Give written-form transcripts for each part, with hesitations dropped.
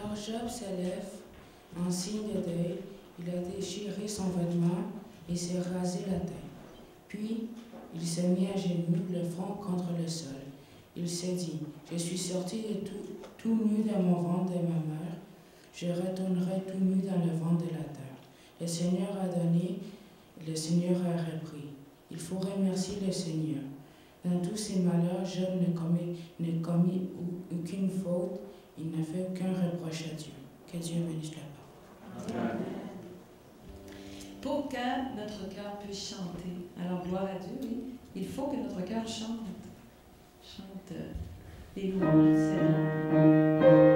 Alors Job se lève en signe de deuil, il a déchiré son vêtement et s'est rasé la tête. Puis, il s'est mis à genoux, le front contre le sol. Il s'est dit, je suis sorti de tout nu dans mon ventre de ma mère, je retournerai tout nu dans le ventre de la terre. Le Seigneur a donné, le Seigneur a repris. Il faut remercier le Seigneur. Dans tous ses malheurs, Job ne commit aucune faute, il n'a fait aucun reproche à Dieu. Que Dieu bénisse la parole. Amen. Pour que notre cœur puisse chanter, alors gloire à Dieu, oui, il faut que notre cœur chante les louanges du Seigneur.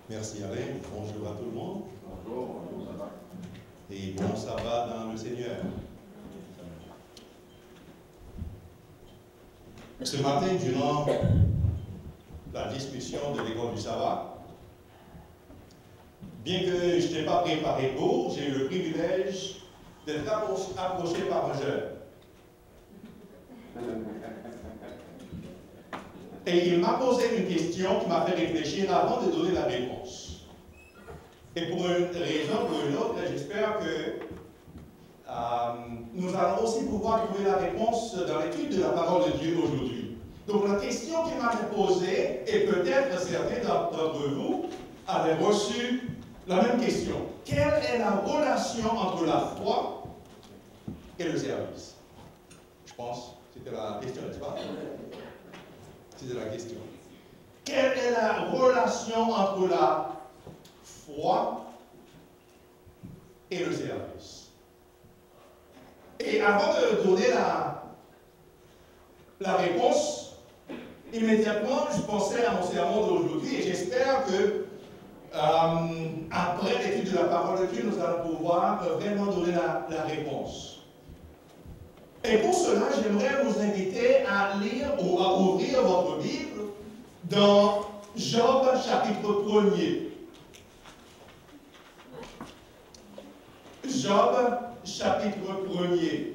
Merci Alain, bonjour à tout le monde. Et bon sabbat dans le Seigneur. Ce matin, durant la discussion de l'école du sabbat, bien que je n'ai pas préparé pour, j'ai eu le privilège d'être approché par un jeune. Et il m'a posé une question qui m'a fait réfléchir avant de donner la réponse. Et pour une raison ou une autre, j'espère que nous allons aussi pouvoir trouver la réponse dans l'étude de la parole de Dieu aujourd'hui. Donc la question qu'il m'a posée, et peut-être certains d'entre vous avaient reçu la même question. Quelle est la relation entre la foi et le service? Je pense que c'était la question, n'est-ce pas? C'était la question. Quelle est la relation entre la foi et le service? Et avant de donner la réponse, immédiatement, je pensais à mon sermon d'aujourd'hui et j'espère que après l'étude de la parole de Dieu, nous allons pouvoir vraiment donner la réponse. Et pour cela, j'aimerais vous inviter à lire ou à ouvrir votre Bible dans Job chapitre 1er. Job chapitre 1er.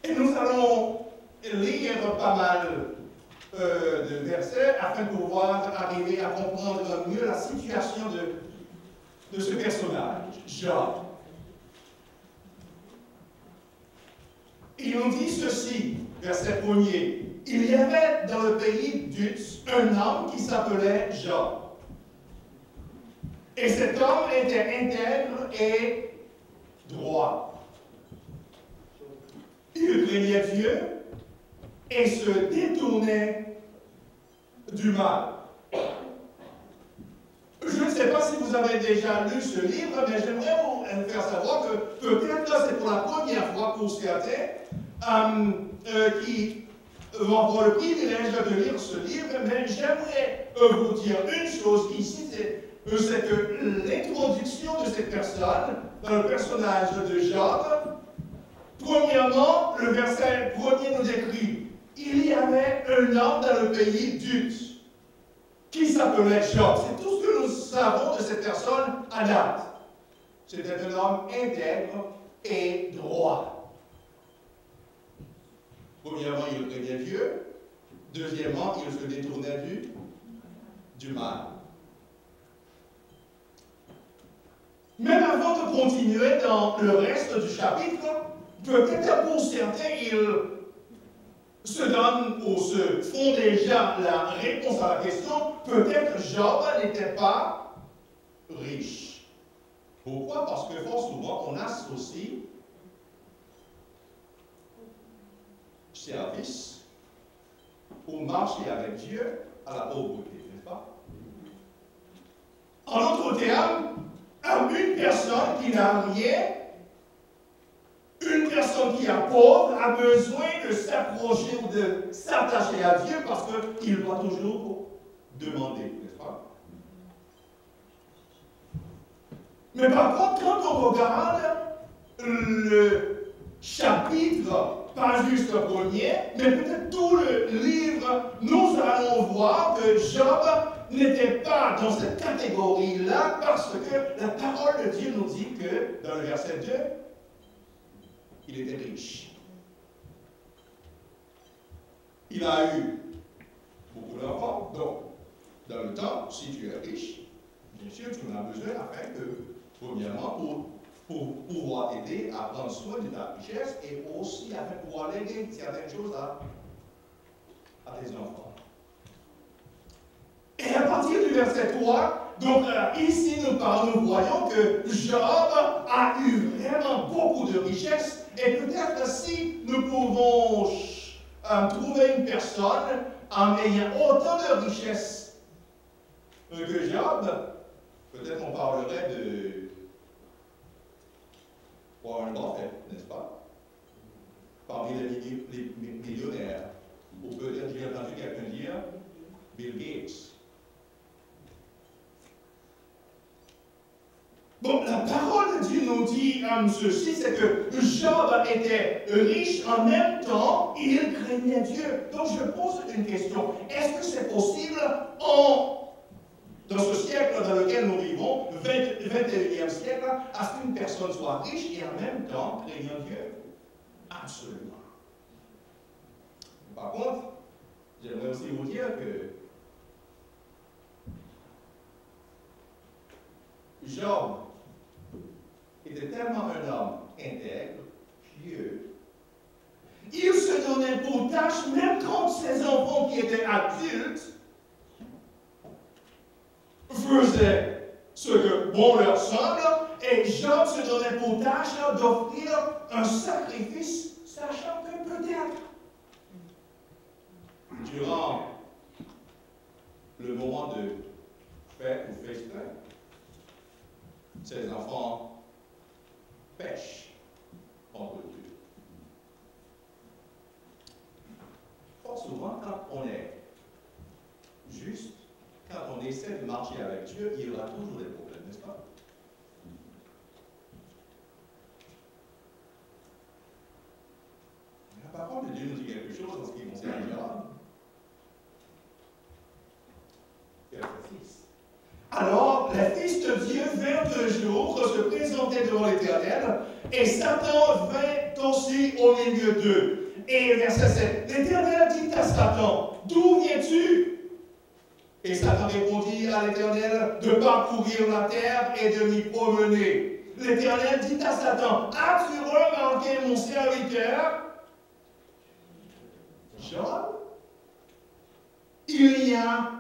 Et nous allons lire pas mal de versets afin de pouvoir arriver à comprendre mieux la situation de ce personnage, Job. Il nous dit ceci, verset 1er. Il y avait dans le pays d'Uz un homme qui s'appelait Job. Et cet homme était intègre et droit. Il craignait Dieu et se détournait du mal. Je ne sais pas si vous avez déjà lu ce livre, mais j'aimerais vous faire savoir que peut-être là c'est pour la première fois pour certains qui vont avoir le privilège de lire ce livre, mais j'aimerais vous dire une chose ici, c'est que l'introduction de cette personne, dans le personnage de Job, premièrement, le verset 1er nous décrit, il y avait un homme dans le pays d'Uz qui s'appelait Job. C'est tout ce que nous savons de cette personne à date. C'était un homme intègre et droit. Premièrement, il craignait Dieu. Deuxièmement, il se détournait du mal. Même avant de continuer dans le reste du chapitre, peut-être pour certains, ils se donnent ou se font déjà la réponse à la question, peut-être Job n'était pas riche. Pourquoi? Parce que fort souvent, on associe service ou marcher avec Dieu à la pauvreté, n'est-ce pas? En d'autres termes, une personne qui n'a rien, une personne qui est pauvre a besoin de s'approcher ou de s'attacher à Dieu parce qu'il va toujours demander, n'est-ce pas? Mais par contre, quand on regarde le chapitre, pas juste le premier, mais peut-être tout le livre, nous allons voir que Job n'était pas dans cette catégorie-là parce que la parole de Dieu nous dit que, dans le verset 2, il était riche. Il a eu beaucoup d'enfants. Donc, dans le temps, si tu es riche, bien sûr, tu en as besoin afin que, premièrement, pour pouvoir aider à prendre soin de ta richesse et aussi afin de pouvoir léguer certaines choses à tes enfants. Et à partir du verset 3, donc ici nous voyons que Job a eu vraiment beaucoup de richesses et peut-être si nous pouvons trouver une personne en ayant autant de richesses que Job, peut-être on parlerait de Warren Buffett, n'est-ce pas? Parmi les millionnaires. Ou peut-être j'ai entendu quelqu'un dire Bill Gates. Bon, la parole de Dieu nous dit ceci, c'est que Job était riche en même temps, il craignait Dieu. Donc je pose une question. Est-ce que c'est possible dans ce siècle dans lequel nous vivons, 21e siècle, à ce qu'une personne soit riche et en même temps craignant Dieu? Absolument. Par contre, j'aimerais aussi vous dire que Job était tellement un homme intègre, pieux, il se donnait pour tâche, même quand ses enfants qui étaient adultes faisaient ce que bon leur semble, et Job se donnait pour tâche d'offrir un sacrifice, sachant que peut-être, durant le moment de fête ou festin, ses enfants pêchent entre eux. Fort souvent, quand on est juste, quand essaie de marcher avec Dieu, il y aura toujours des problèmes, n'est-ce pas? La parole de Dieu nous dit quelque chose en ce qui concerne Job. Verset 6. Alors, les fils de Dieu vinrent un jour se présenter devant l'Éternel, et Satan vint aussi au milieu d'eux. Et verset 7. L'Éternel dit à Satan, d'où viens-tu? Et Satan répondit à l'Éternel de parcourir la terre et de m'y promener. L'Éternel dit à Satan, as-tu remarqué mon serviteur Job? Il n'y a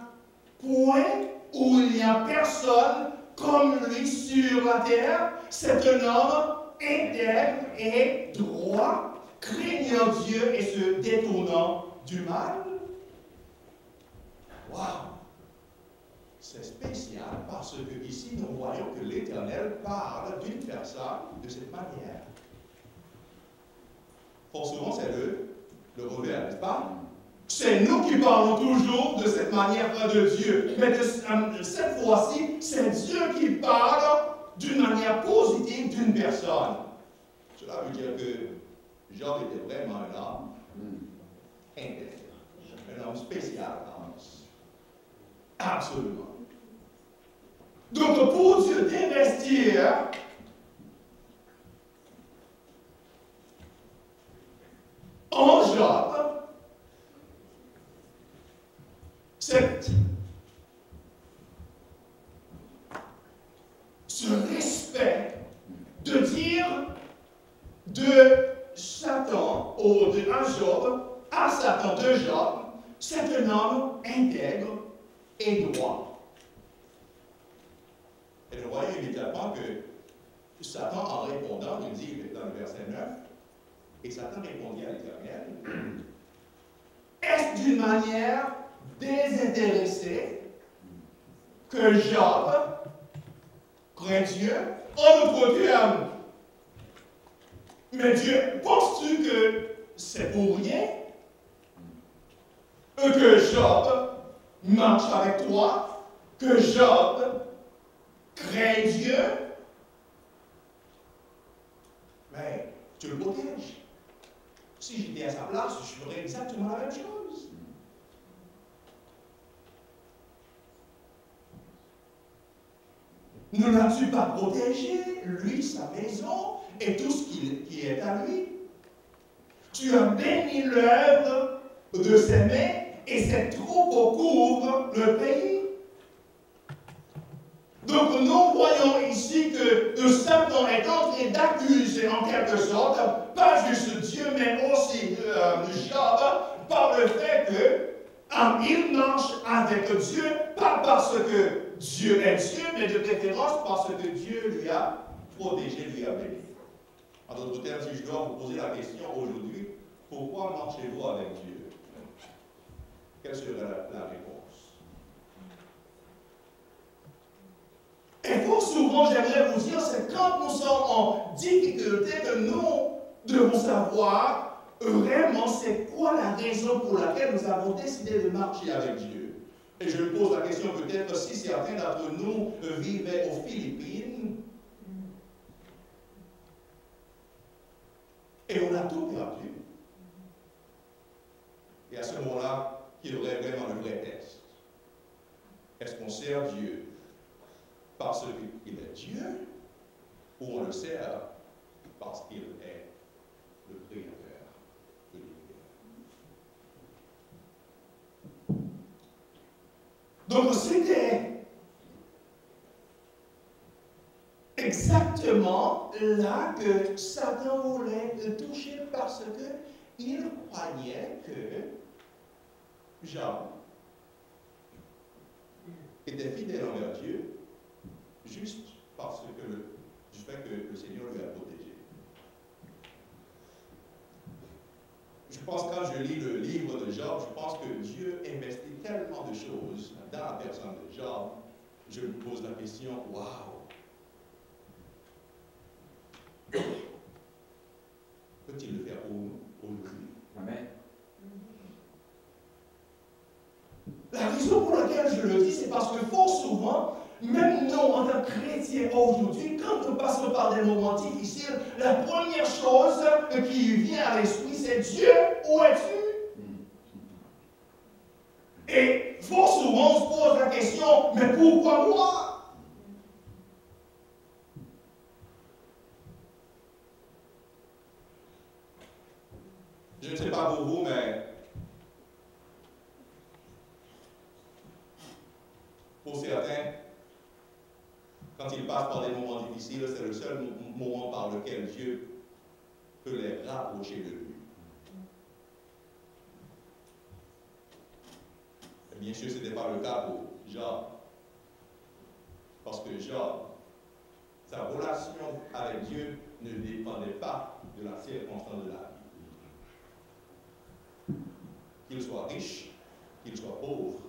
point où il n'y a personne comme lui sur la terre. C'est un homme intègre et droit, craignant Dieu et se détournant du mal. Waouh! C'est spécial parce que ici nous voyons que l'Éternel parle d'une personne de cette manière. Fort souvent, c'est le revers, n'est-ce pas? C'est nous qui parlons toujours de cette manière de Dieu. Mais de cette fois-ci, c'est Dieu qui parle d'une manière positive d'une personne. Cela veut dire que Job était vraiment un homme intègre, un homme spécial. Absolument. Donc, pour Dieu d'investir en Job, ce respect de dire de Satan, ou de Job, à Satan de Job, c'est un homme intègre et droit. Et nous voyons immédiatement que Satan, en répondant, nous dit dans le verset 9, et Satan répondit à l'Éternel, est-ce d'une manière désintéressée que Job craint Dieu? En d'autres termes, mais Dieu, penses-tu que c'est pour rien que Job marche avec toi, que Job craint Dieu? Mais tu le protèges. Si j'étais à sa place, je ferais exactement la même chose. Ne l'as-tu pas protégé, lui, sa maison, et tout ce qui est à lui? Tu as béni l'œuvre de ses mains, et ses troupeaux couvrent le pays. Donc nous voyons ici que Satan est en train d'accuser en quelque sorte, pas juste Dieu, mais aussi Job, par le fait qu'il marche avec Dieu, pas parce que Dieu est Dieu, mais de préférence parce que Dieu lui a protégé, lui a béni. En d'autres termes, si je dois vous poser la question aujourd'hui, pourquoi marchez-vous avec Dieu? Quelle serait la réponse? Et fort souvent, j'aimerais vous dire, c'est quand nous sommes en difficulté que nous devons savoir vraiment c'est quoi la raison pour laquelle nous avons décidé de marcher avec Dieu. Et je me pose la question peut-être si certains d'entre nous vivaient aux Philippines et on a tout perdu. Et à ce moment-là, il y aurait vraiment un vrai test. Est-ce qu'on sert Dieu parce qu'il est Dieu ou on le sert parce qu'il est le Créateur de l'univers? Donc c'était exactement là que Satan voulait le toucher parce qu'il croyait que Job était fidèle envers Dieu juste parce que du fait que le Seigneur lui a protégé. Je pense que quand je lis le livre de Job, je pense que Dieu investit tellement de choses dans la personne de Job. Je me pose la question, waouh! Peut-il le faire pour nous aujourd'hui? Amen. La raison pour laquelle je je le dis, c'est parce que fort souvent, même nous, en tant que chrétiens aujourd'hui, quand nous passons par des moments difficiles, la première chose qui vient à l'esprit, c'est Dieu, où es-tu? Et fort souvent, on se pose la question, mais pourquoi moi? Je ne sais pas pour vous, mais pour certains, quand ils passent par des moments difficiles, c'est le seul moment par lequel Dieu peut les rapprocher de lui. Et bien sûr, ce n'était pas le cas pour Job. Parce que Job, sa relation avec Dieu ne dépendait pas de la circonstance de la vie. Qu'il soit riche, qu'il soit pauvre,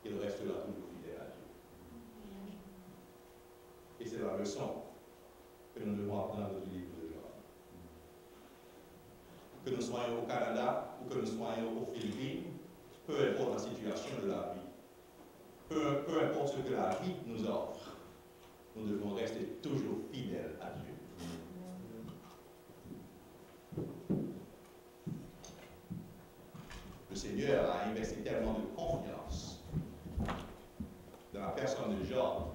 il restera toujours fidèle à Dieu. Et c'est la leçon que nous devons apprendre du livre de Job. Que nous soyons au Canada ou que nous soyons aux Philippines, peu importe la situation de la vie, peu importe ce que la vie nous offre, nous devons rester toujours fidèles à Dieu. Le Seigneur a investi tellement de confiance dans la personne de Job.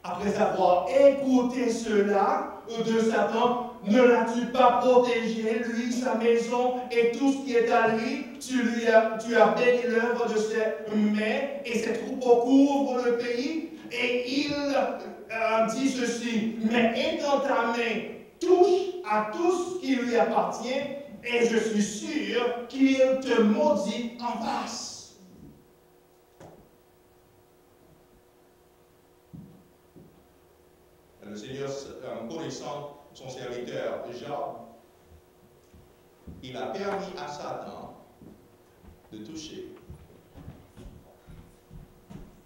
Après avoir écouté cela de Satan, ne l'as-tu pas protégé, lui, sa maison et tout ce qui est à lui? Tu as béni l'œuvre de ses mains et ses troupeaux couvrent le pays. Et il dit ceci, mais étends ta main, touche à tout ce qui lui appartient, et je suis sûr qu'il te maudit en face. Le Seigneur, connaissant son serviteur Job, il a permis à Satan de toucher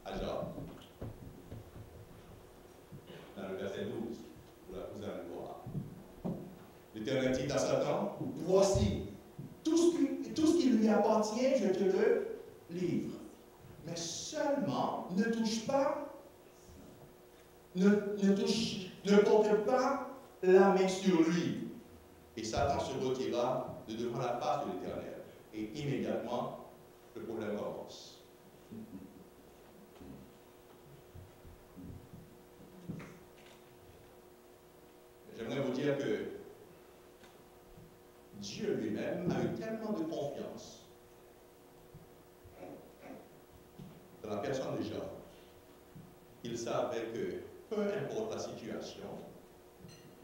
à Job. Dans le verset 12, vous allez voir. L'Éternel dit à Satan, voici, tout ce qui lui appartient, je te le livre. Mais seulement, ne touche pas, ne porte pas la main sur lui. Et Satan se retira de devant la face de l'Éternel. Et immédiatement, le problème commence. J'aimerais vous dire que Dieu lui-même a eu tellement de confiance dans la personne de Job qu'il savait que peu importe la situation,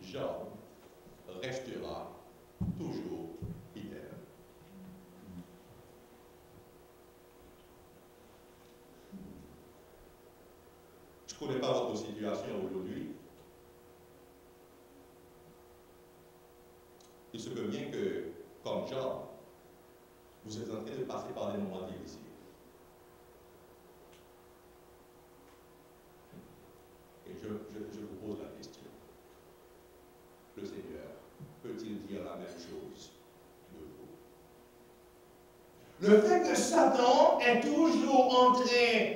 Job restera toujours fidèle. Je ne connais pas votre situation aujourd'hui. Il se peut bien que, comme Job, vous êtes en train de passer par des moments difficiles. Et je vous pose la question. Le Seigneur peut-il dire la même chose de vous? Le fait que Satan est toujours en train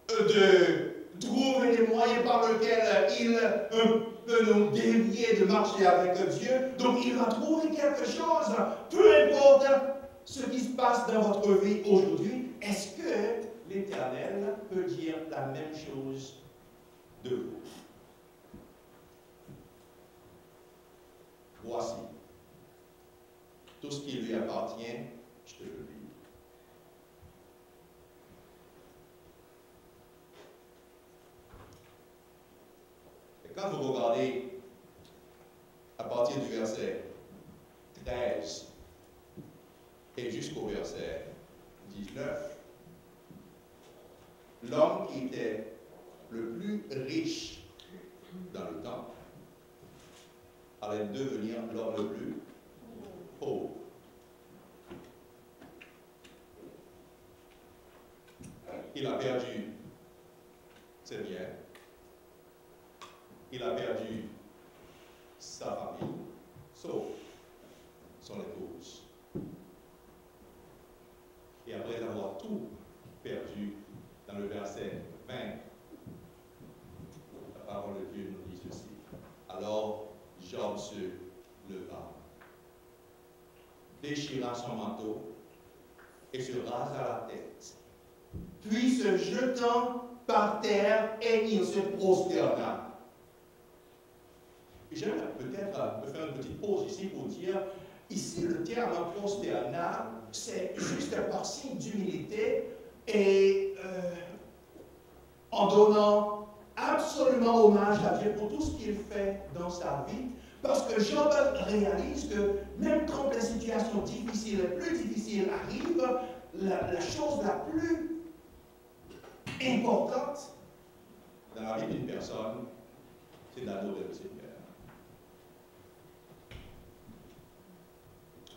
de trouver des moyens par lesquels il peut nous dévier de marcher avec Dieu, donc il va trouver quelque chose, peu importe ce qui se passe dans votre vie aujourd'hui. Est-ce que l'Éternel peut dire la même chose de vous? Voici, tout ce qui lui appartient, je te le dis. Et quand vous regardez à partir du verset 13 et jusqu'au verset 19, l'homme qui était le plus riche dans le temps allait devenir l'homme le plus pauvre. Il a perdu ses biens, il a perdu sa famille, sauf son épouse. Et après avoir tout perdu, dans le verset 20, la parole de Dieu nous dit ceci. Alors Job se leva, déchira son manteau et se rasa la tête. Puis se jetant par terre, et il se prosterna. Je vais peut-être me faire une petite pause ici pour dire, ici le terme prosterna, c'est juste par signe d'humilité et en donnant absolument hommage à Dieu pour tout ce qu'il fait dans sa vie. Parce que Job réalise que même quand les situations difficiles, les plus difficiles arrivent, la chose la plus importante dans la vie d'une personne, c'est d'adorer le Seigneur.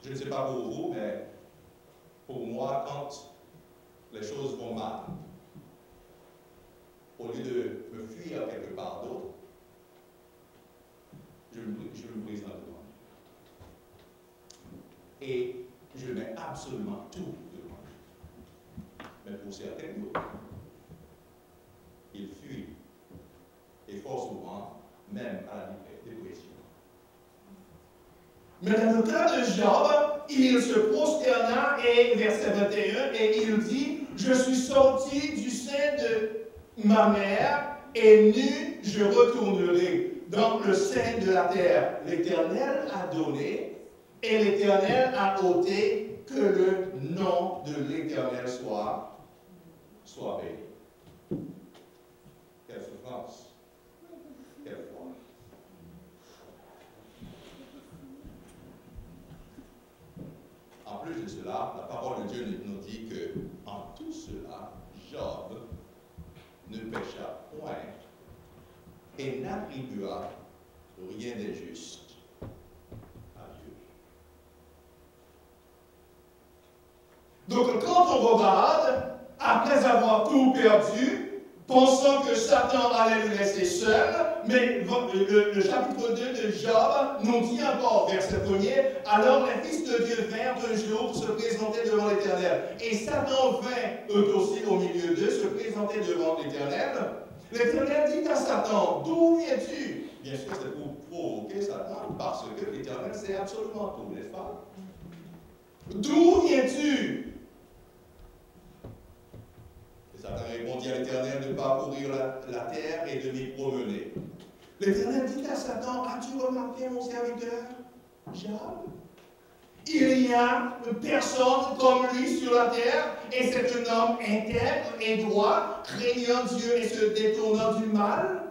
Je ne sais pas pour vous, mais pour moi, quand les choses vont mal, au lieu de me fuir quelque part d'autre, je me brise dans le devant. Et je mets absolument tout devant. Mais pour certains d'autres, ils fuient. Et fort souvent, même à la dépression. Mais dans le cas de Job, il se prosterna, et verset 21, et il dit, je suis sorti du sein de ma mère, et nu je retournerai dans le sein de la terre. L'Éternel a donné, et l'Éternel a ôté, que le nom de l'Éternel soit béni. Quelle souffrance, quelle foi. En plus de cela, la parole de Dieu nous dit que en tout cela, Job ne pécha point et n'attribua rien d'injuste à Dieu. Donc quand on regarde, après avoir tout perdu, pensant que Satan allait le laisser seul, mais le chapitre 2 de Job nous dit encore, verset 1er, alors les fils de Dieu vinrent un jour pour se présenter devant l'Éternel. Et Satan vint eux aussi au milieu d'eux se présenter devant l'Éternel. L'Éternel dit à Satan, d'où viens-tu? Bien sûr, c'est pour provoquer Satan, parce que l'Éternel sait absolument tout, n'est-ce pas? D'où viens-tu? Satan répondit à l'Éternel de parcourir la terre et de m'y promener. L'Éternel dit à Satan, as-tu remarqué mon serviteur, Job? Il n'y a personne comme lui sur la terre, et c'est un homme intègre et droit, craignant Dieu et se détournant du mal.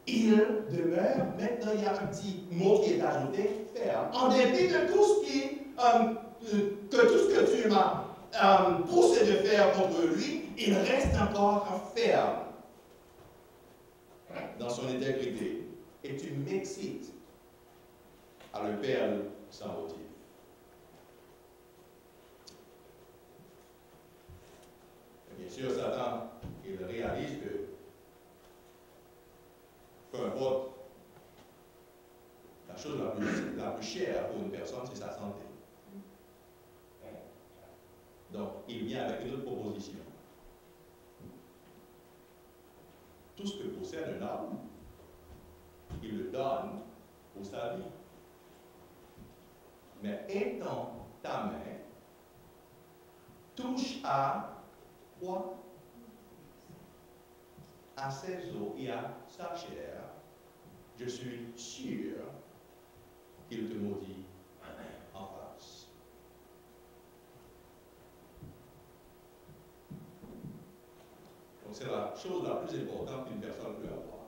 Il demeure, maintenant il y a un petit mot qui est ajouté, ferme. En dépit de tout ce que tu m'as poussé de faire contre lui, il reste encore ferme dans son intégrité. Et tu m'excites à le perdre sans motif. Et bien sûr, Satan, il réalise que peu importe, la chose la plus chère pour une personne, c'est sa santé. Donc, il vient avec une autre proposition. Tout ce que possède un homme, il le donne pour sa vie. Mais étant ta main, touche à quoi? À ses os et à sa chair, je suis sûr qu'il te maudit en face. Donc c'est la chose la plus importante qu'une personne peut avoir.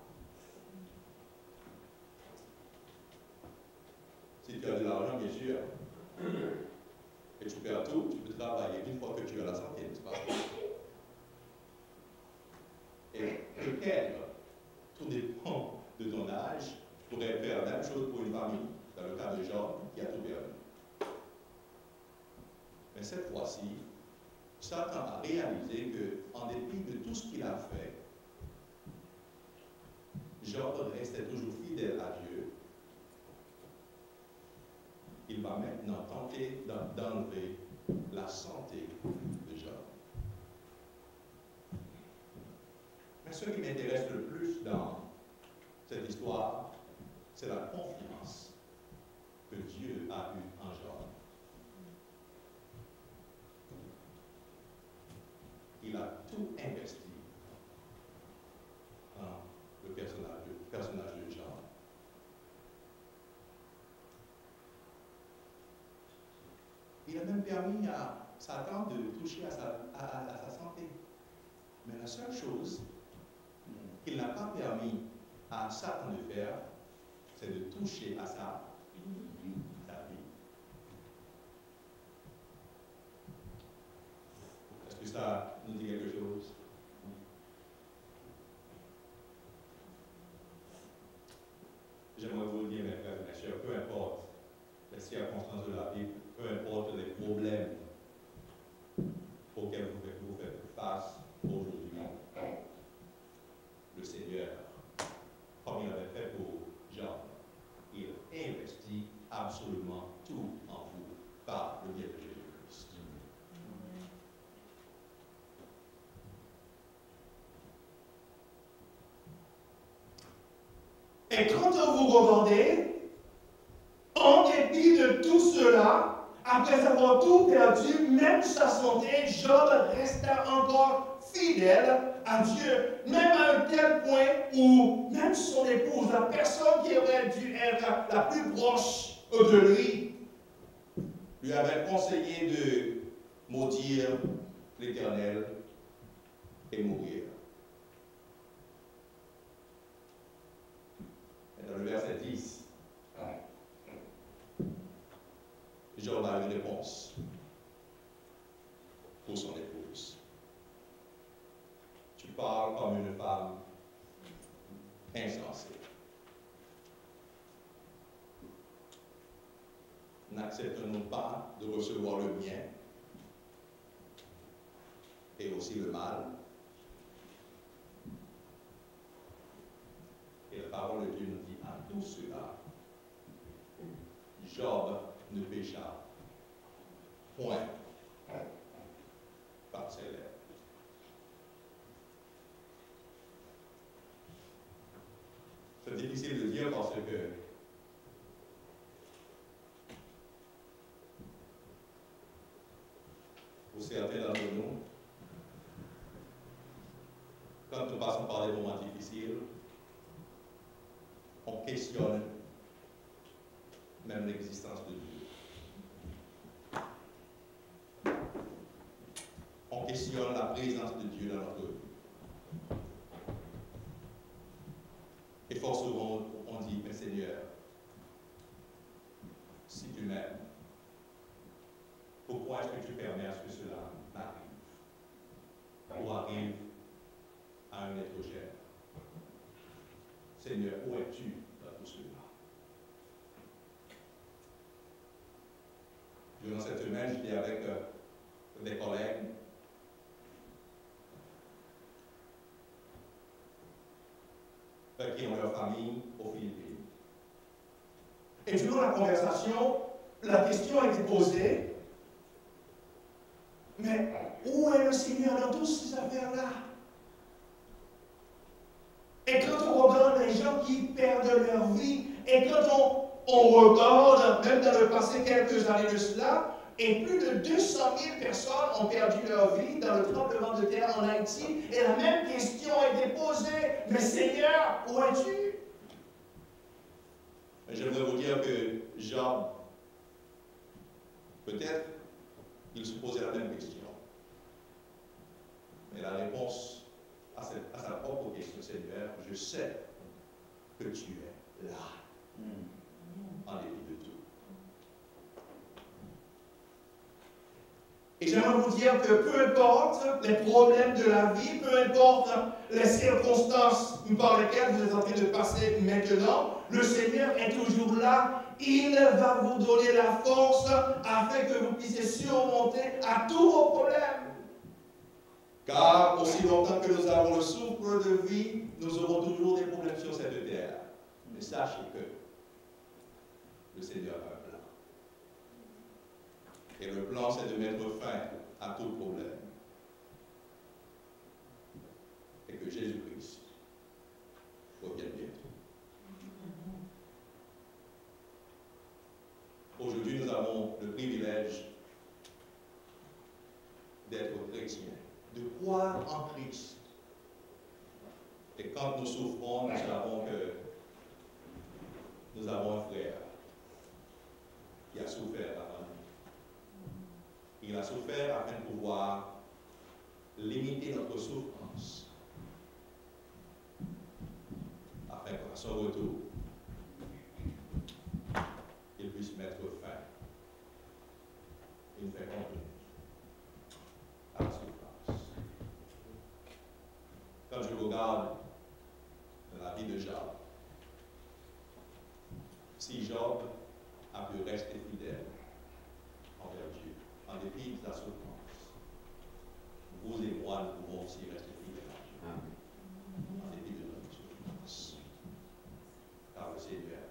Si tu as de l'argent, bien sûr, et tu perds tout, tu peux travailler une fois que tu as la santé, n'est-ce pas? Et peut-être, tout dépend de ton âge, tu pourrais faire la même chose pour une famille, dans le cas de Job qui a tout perdu. Mais cette fois-ci, Satan a réalisé qu'en dépit de tout ce qu'il a fait, Job restait toujours fidèle à Dieu. Il va maintenant tenter d'enlever la santé de Job. m'intéresse le plus dans cette histoire, c'est la confiance que Dieu a eue en Job. Il a tout investi dans le personnage de Job. Il a même permis à Satan de toucher à sa santé. Mais la seule chose qu'il n'a pas permis à Satan de faire, c'est de toucher à sa vie. Est-ce que ça nous dit quelque chose? J'aimerais vous le dire, mes frères et mes sœurs, peu importe les circonstances de la vie, peu importe les problèmes auxquels vous faites face aujourd'hui, le Seigneur, comme il avait fait pour Jean, il investit absolument tout en vous par le biais de Jésus-Christ. Et quand vous regardez, en dépit de tout cela, après avoir tout perdu, même sa santé, Job resta encore fidèle à Dieu, même à un tel point où même son épouse, la personne qui aurait dû être la plus proche de lui avait conseillé de maudire l'Éternel et mourir. Et dans le verset 10, Job a une réponse pour son épouse. Tu parles comme une femme insensée. N'acceptons-nous pas de recevoir le bien et aussi le mal? Et la parole de Dieu nous dit à tout cela, Job ne pécha point par ses lèvres. C'est difficile de dire parce que pour certains d'entre nous, quand nous passons par des moments difficiles, on questionne même l'existence de Dieu. On questionne la présence de Dieu dans notre vie. Et fort souvent, on dit, mais Seigneur, si tu m'aimes, pourquoi est-ce que tu permets à ce que cela m'arrive? Ou arrive à un être cher? Seigneur, où es-tu dans tout cela? Durant cette semaine, j'étais avec des collègues qui ont leur famille aux Philippines. Et durant la conversation, la question a été posée, mais où est le Seigneur dans toutes ces affaires-là? Et quand on regarde les gens qui perdent leur vie, et quand on regarde, même dans le passé quelques années de cela, et plus de 200 000 personnes ont perdu leur vie dans le tremblement de terre en Haïti, et la même question a été posée, mais Seigneur, où es-tu? J'aimerais vous dire que Job, peut-être, il se posait la même question. Mais la réponse à sa propre question, Seigneur, je sais que tu es là, en dépit de tout. Et j'aimerais vous dire que peu importe les problèmes de la vie, peu importe les circonstances par lesquelles vous êtes en train de passer maintenant, le Seigneur est toujours là. Il va vous donner la force afin que vous puissiez surmonter à tous vos problèmes. Car aussi longtemps que nous avons le souffle de vie, nous aurons toujours des problèmes sur cette terre. Mais sachez que le Seigneur a un plan. Et le plan, c'est de mettre fin à tout problème. Et que Jésus-Christ nous souffrons, nous savons que nous avons un frère qui a souffert avant nous. Il a souffert afin de pouvoir limiter notre souffrance, afin qu'à son retour, il puisse mettre fin, une fin complète à la souffrance. Quand je regarde dans la vie de Job, si Job a pu rester fidèle envers Dieu, en dépit de la souffrance, vous et moi, nous pouvons aussi rester fidèles à Dieu, en dépit de notre souffrance. Car le Seigneur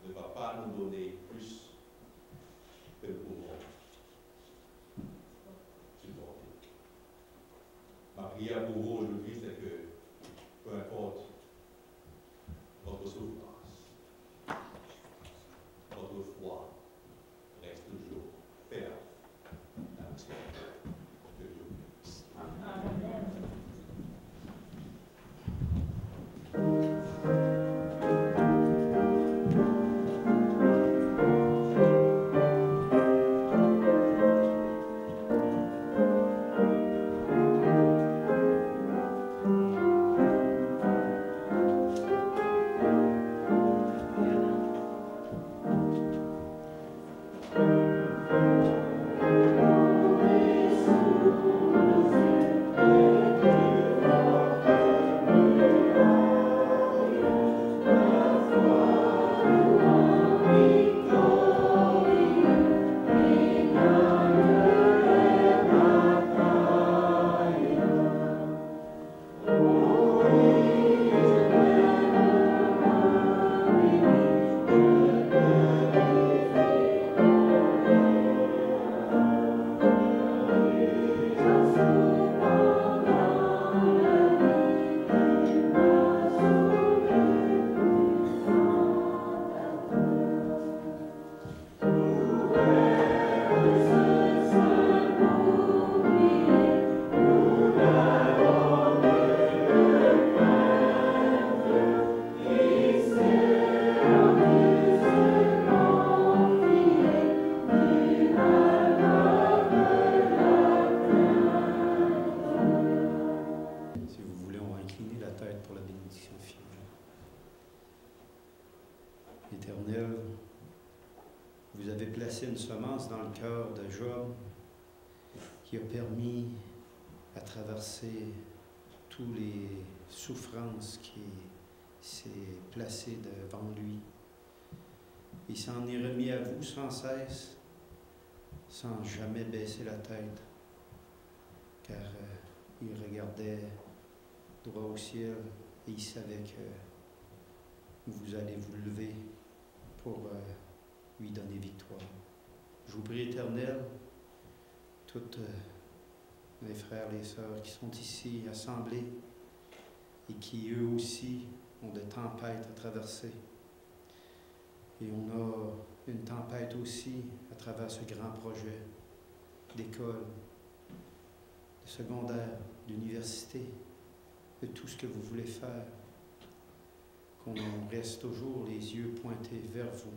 ne va pas nous donner plus que nous pouvons supporter. Ma prière pour vous aujourd'hui, c'est que, peu importe votre souffrance, votre foi reste toujours ferme dans le Seigneur. Que Dieu vous bénisse. Amen. Éternel, vous avez placé une semence dans le cœur de Job qui a permis à traverser toutes les souffrances qui s'est placées devant lui. Il s'en est remis à vous sans cesse, sans jamais baisser la tête, car il regardait droit au ciel et il savait que vous allez vous lever pour lui donner victoire. Je vous prie, Éternel, toutes mes frères et sœurs qui sont ici assemblés et qui eux aussi ont des tempêtes à traverser. Et on a une tempête aussi à travers ce grand projet d'école, de secondaire, d'université, de tout ce que vous voulez faire. Qu'on reste toujours les yeux pointés vers vous,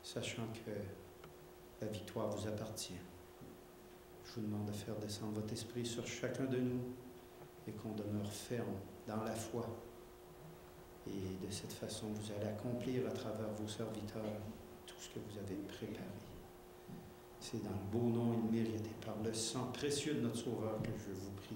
sachant que la victoire vous appartient. Je vous demande de faire descendre votre esprit sur chacun de nous et qu'on demeure ferme dans la foi. Et de cette façon, vous allez accomplir à travers vos serviteurs tout ce que vous avez préparé. C'est dans le beau nom et le mérité par le sang précieux de notre Sauveur que je vous prie.